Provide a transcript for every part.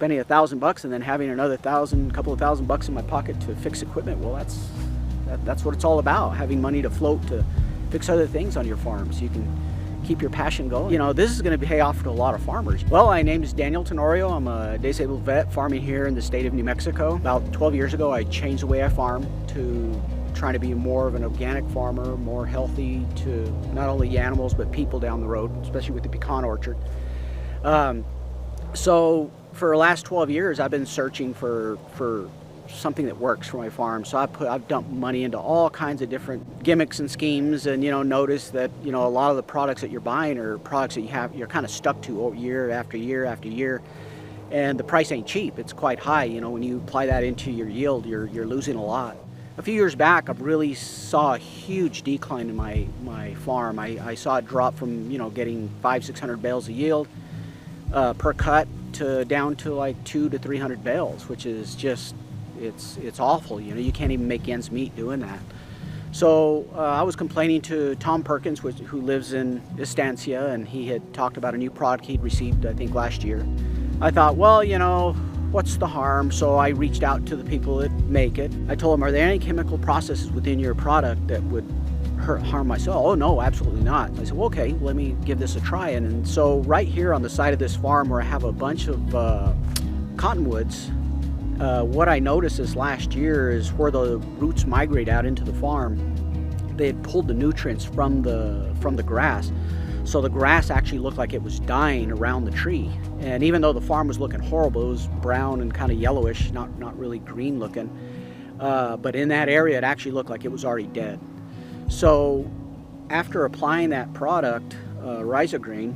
spending $1,000 and then having another couple of thousand bucks in my pocket to fix equipment, well, that's what it's all about, having money to float to fix other things on your farm so you can keep your passion going. You know, this is going to pay off to a lot of farmers. Well, my name is Daniel Tenorio. I'm a disabled vet farming here in the state of New Mexico. About 12 years ago, I changed the way I farm to trying to be more of an organic farmer, more healthy to not only the animals but people down the road, especially with the pecan orchard. So for the last 12 years, I've been searching for something that works for my farm. So I've dumped money into all kinds of different gimmicks and schemes, and notice that a lot of the products that you're buying are products that you're kind of stuck to year after year after year, and the price ain't cheap. It's quite high. When you apply that into your yield, you're losing a lot. A few years back, I really saw a huge decline in my farm. I saw it drop from getting 500-600 bales of yield per cut to down to like 200 to 300 bales, which is just it's awful. You can't even make ends meet doing that. So I was complaining to Tom Perkins, who lives in Estancia, and he had talked about a new product he'd received, I think, last year. I thought, well, what's the harm? So I reached out to the people that make it. I told them, are there any chemical processes within your product that would harm my soil? Oh no, absolutely not. I said, well, okay, let me give this a try. And so right here on the side of this farm where I have a bunch of cottonwoods, what I noticed this last year is where the roots migrate out into the farm, they had pulled the nutrients from the grass. So the grass actually looked like it was dying around the tree. And even though the farm was looking horrible, it was brown and kind of yellowish, not really green looking. But in that area, it actually looked like it was already dead. So after applying that product, Rhyzogreen,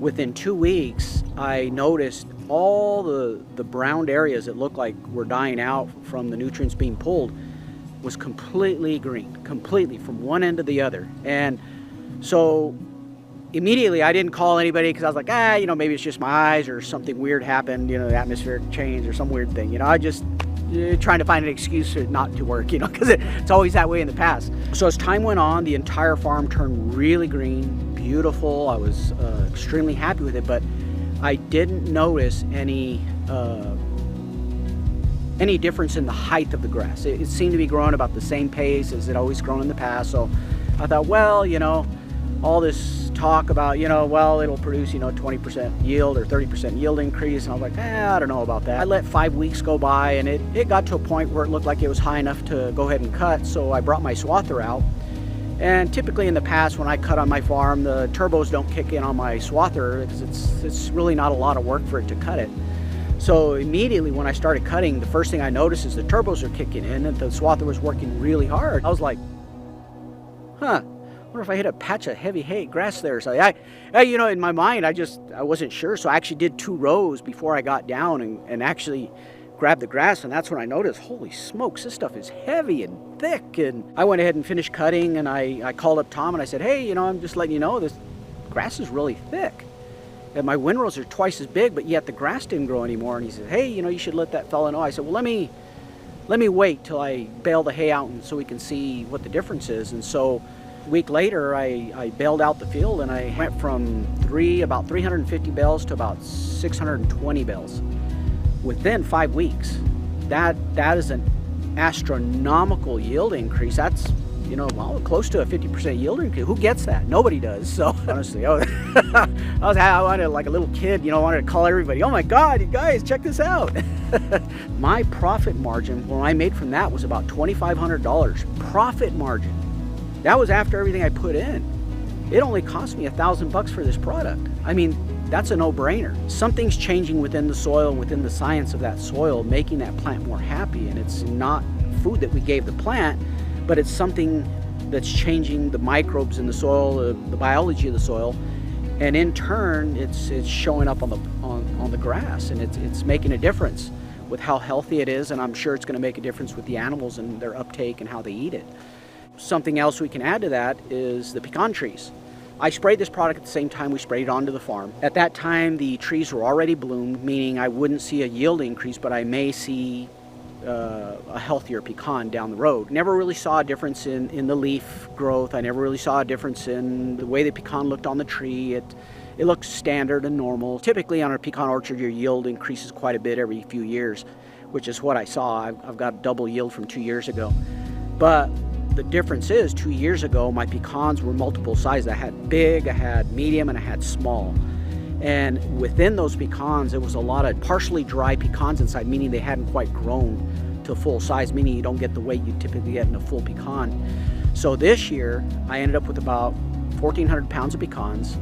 within 2 weeks, I noticed all the browned areas that looked like were dying out from the nutrients being pulled was completely green, completely from one end to the other. And so immediately I didn't call anybody because I was like, maybe it's just my eyes or something weird happened, the atmospheric change or some weird thing. I just trying to find an excuse for it not to work, because it's always that way in the past. So as time went on, the entire farm turned really green, beautiful. I was extremely happy with it, but I didn't notice any difference in the height of the grass. It seemed to be growing about the same pace as it always grown in the past. So I thought, well, all this talk about, well, it'll produce, 20% yield or 30% yield increase. And I was like, I don't know about that. I let 5 weeks go by, and it got to a point where it looked like it was high enough to go ahead and cut. So I brought my swather out. And typically in the past, when I cut on my farm, the turbos don't kick in on my swather because it's really not a lot of work for it to cut it. So immediately when I started cutting, the first thing I noticed is the turbos are kicking in and the swather was working really hard. I was like, I wonder if I hit a patch of heavy hay grass there. So in my mind, I wasn't sure. So I actually did 2 rows before I got down and actually grabbed the grass, and that's when I noticed, holy smokes, this stuff is heavy and thick. And I went ahead and finished cutting, and I called up Tom and I said, hey, I'm just letting you know this grass is really thick. And my windrows are twice as big, but yet the grass didn't grow anymore. And he said, hey, you should let that fella know. I said, well, let me wait till I bale the hay out so we can see what the difference is. And so a week later, I baled out the field, and I went from about 350 bales to about 620 bales. Within 5 weeks. That is an astronomical yield increase. That's well, close to a 50% yield increase. Who gets that? Nobody does. So honestly, I wanted like a little kid, wanted to call everybody, oh my God, you guys, check this out. My profit margin, when I made from that, was about $2,500 profit margin. That was after everything I put in. It only cost me $1,000 for this product. I mean, that's a no-brainer. Something's changing within the soil and within the science of that soil, making that plant more happy. And it's not food that we gave the plant, but it's something that's changing the microbes in the soil, the biology of the soil, and in turn, it's showing up on the grass, and it's making a difference with how healthy it is. And I'm sure it's going to make a difference with the animals and their uptake and how they eat it. Something else we can add to that is the pecan trees. I sprayed this product at the same time we sprayed it onto the farm. At that time, the trees were already bloomed, meaning I wouldn't see a yield increase, but I may see a healthier pecan down the road. Never really saw a difference in the leaf growth. I never really saw a difference in the way the pecan looked on the tree. it looks standard and normal. Typically on a pecan orchard, your yield increases quite a bit every few years, which is what I saw. I've got double yield from 2 years ago. But the difference is 2 years ago, my pecans were multiple sizes. I had big, I had medium, and I had small. And within those pecans, there was a lot of partially dry pecans inside, meaning they hadn't quite grown to full size, meaning you don't get the weight you typically get in a full pecan. So this year, I ended up with about 1,400 pounds of pecans.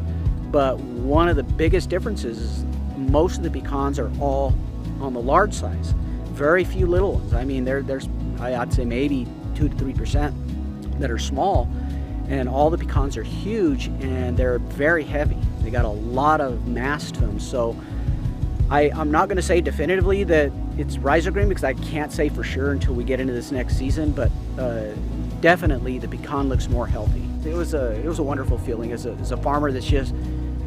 But one of the biggest differences is most of the pecans are all on the large size. Very few little ones. I mean, there's I'd say maybe 2 to 3% that are small, and all the pecans are huge and they're very heavy. They got a lot of mass to them. So I'm not going to say definitively that it's Rhyzogreen because I can't say for sure until we get into this next season, but definitely the pecan looks more healthy. It was a wonderful feeling as a farmer that's just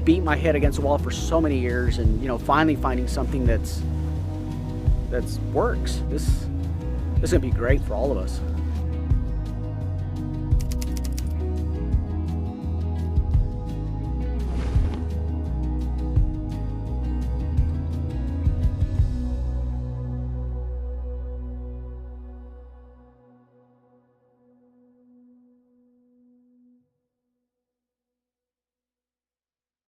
beat my head against the wall for so many years, and finally finding something that's works. This is gonna be great for all of us.